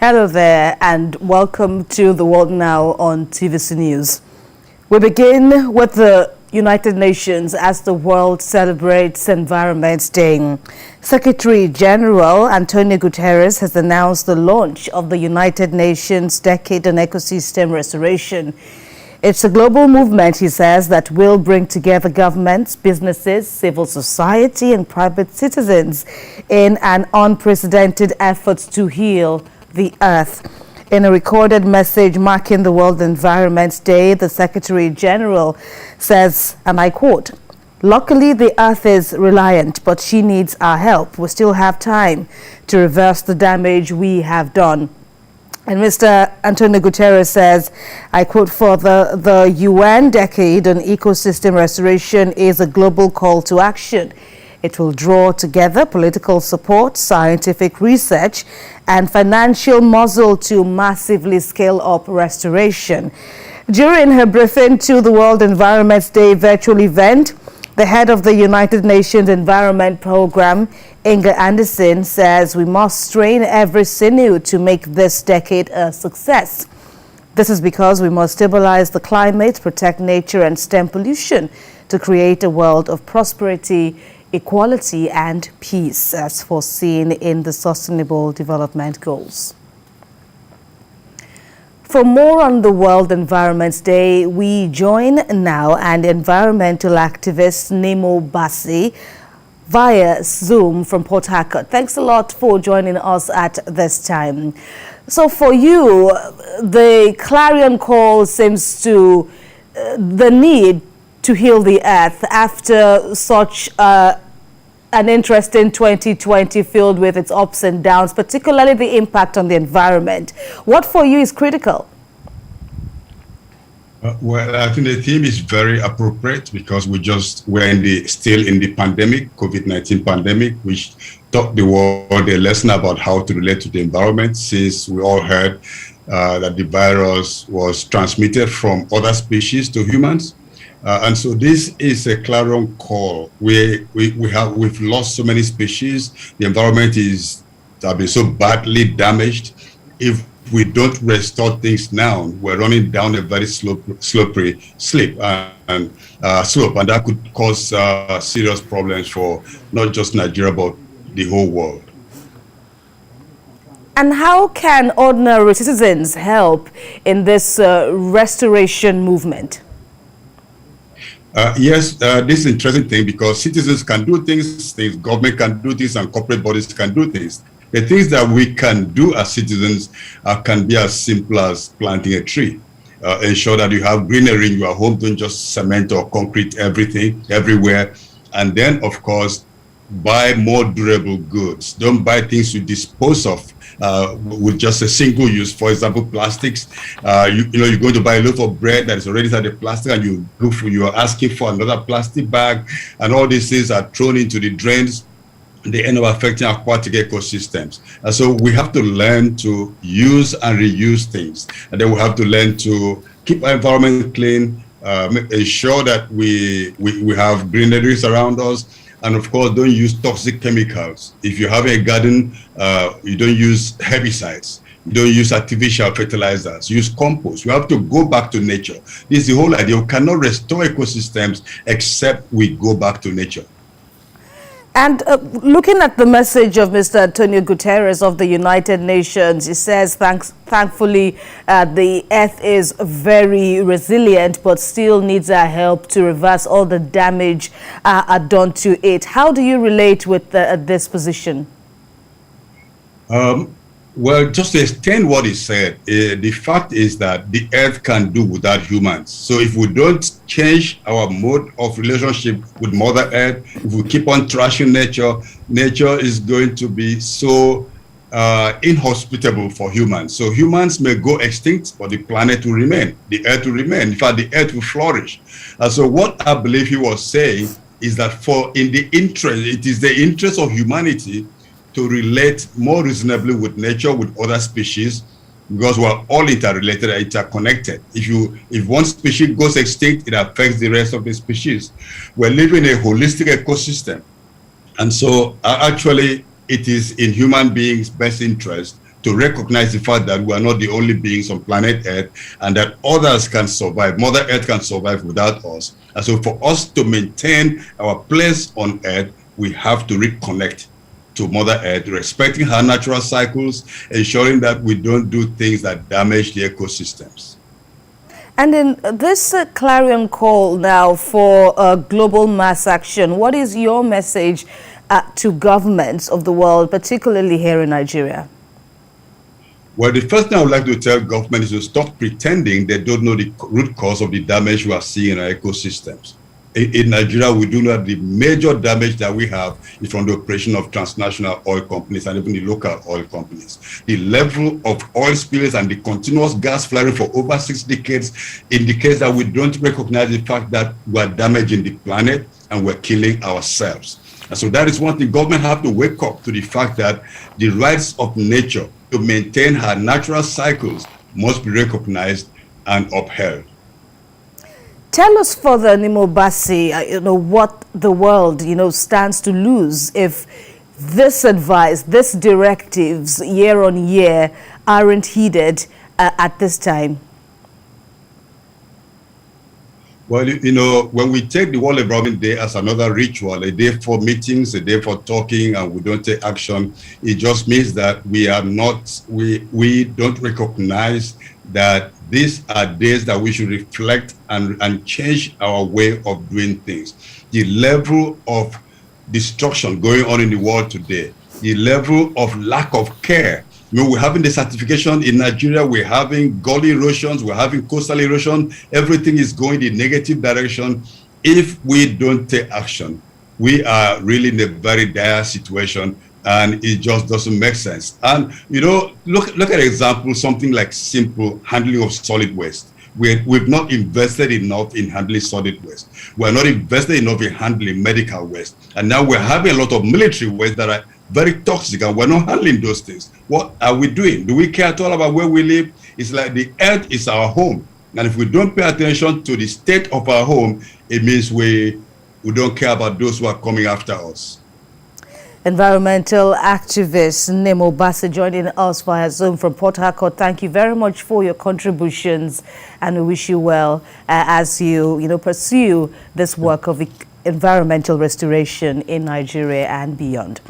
Hello there and welcome to The World Now on TVC News. We begin with the United Nations as the world celebrates Environment Day. Secretary General Antonio Guterres has announced the launch of the United Nations Decade on Ecosystem Restoration. It's a global movement, he says, that will bring together governments, businesses, civil society and private citizens in an unprecedented effort to heal the earth. In a recorded message marking the World Environment Day, the Secretary General says, and I quote, "Luckily, the earth is reliant, but she needs our help. We still have time to reverse the damage we have done." And Mr. Antonio Guterres says, I quote, "For the UN Decade on Ecosystem Restoration is a global call to action. It will draw together political support, scientific research, and financial muscle to massively scale up restoration." During her briefing to the World Environment Day virtual event, the head of the United Nations Environment Program, Inga Anderson, says we must strain every sinew to make this decade a success. This is because we must stabilize the climate, protect nature, and stem pollution to create a world of prosperity, equality, and peace, as foreseen in the Sustainable Development Goals. For more on the World Environment Day, we join now an environmental activist, Nnimmo Bassey, via Zoom from Port Harcourt. Thanks a lot for joining us at this time. So for you, the clarion call seems to the need to heal the earth after such an interesting 2020 filled with its ups and downs, particularly the impact on the environment. What for you is critical? Well, I think the theme is very appropriate because we're still in the pandemic, COVID-19 pandemic, which taught the world a lesson about how to relate to the environment, since we all heard that the virus was transmitted from other species to humans. And so this is a clarion call. We've lost so many species. The environment has been so badly damaged. If we don't restore things now, we're running down a very slippery slope, and that could cause serious problems for not just Nigeria but the whole world. And how can ordinary citizens help in this restoration movement? Yes, this is an interesting thing because citizens can do things, government can do things, and corporate bodies can do things. The things that we can do as citizens can be as simple as planting a tree. Ensure that you have greenery in your home, don't just cement or concrete everything, everywhere. And then, of course, buy more durable goods. Don't buy things you dispose of with just a single use. For example, plastics. You're going to buy a loaf of bread that is already inside the plastic, and you are asking for another plastic bag, and all these things are thrown into the drains. They end up affecting aquatic ecosystems. And so we have to learn to use and reuse things. And then we have to learn to keep our environment clean, ensure that we have greeneries around us, and of course, don't use toxic chemicals. If you have a garden, you don't use herbicides. You don't use artificial fertilizers. Use compost. We have to go back to nature. This is the whole idea. We cannot restore ecosystems except we go back to nature. And looking at the message of Mr. Antonio Guterres of the United Nations, he says, thankfully, the earth is very resilient, but still needs our help to reverse all the damage done to it. How do you relate with this position? Well, just to extend what he said, the fact is that the earth can do without humans. So if we don't change our mode of relationship with Mother Earth, if we keep on trashing nature, nature is going to be so inhospitable for humans. So humans may go extinct, but the planet will remain, the earth will remain. In fact, the earth will flourish. And so what I believe he was saying is that it is the interest of humanity to relate more reasonably with nature, with other species, because we're all interrelated and interconnected. If one species goes extinct, it affects the rest of the species. We're living in a holistic ecosystem. And so actually, it is in human beings' best interest to recognize the fact that we are not the only beings on planet Earth and that others can survive. Mother Earth can survive without us. And so for us to maintain our place on Earth, we have to reconnect to Mother Earth, respecting her natural cycles, ensuring that we don't do things that damage the ecosystems. And in this clarion call now for global mass action, what is your message to governments of the world, particularly here in Nigeria? Well, the first thing I would like to tell government is to stop pretending they don't know the root cause of the damage we are seeing in our ecosystems. In Nigeria, we do know that the major damage that we have is from the operation of transnational oil companies and even the local oil companies. The level of oil spills and the continuous gas flaring for over 6 decades indicates that we don't recognize the fact that we're damaging the planet and we're killing ourselves. And so that is one thing. Government have to wake up to the fact that the rights of nature to maintain her natural cycles must be recognized and upheld. Tell us further, Nnimmo Bassey, what the world, stands to lose if this advice, these directives year on year aren't heeded at this time. Well, when we take the World Environment Day as another ritual, a day for meetings, a day for talking, and we don't take action, it just means that we don't recognize that these are days that we should reflect and change our way of doing things. The level of destruction going on in the world today, the level of lack of care. We're having the certification in Nigeria, we're having gully erosions, we're having coastal erosion, everything is going in negative direction. If we don't take action, we are really in a very dire situation, and it just doesn't make sense. And look at an example, something like simple handling of solid waste. We've not invested enough in handling solid waste. We're not invested enough in handling medical waste. And now we're having a lot of military waste that are very toxic, and we're not handling those things. What are we doing? Do we care at all about where we live? It's like the earth is our home. And if we don't pay attention to the state of our home, it means we don't care about those who are coming after us. Environmental activist Nnimmo Bassey joining us via Zoom from Port Harcourt. Thank you very much for your contributions, and we wish you well as you pursue this work of environmental restoration in Nigeria and beyond.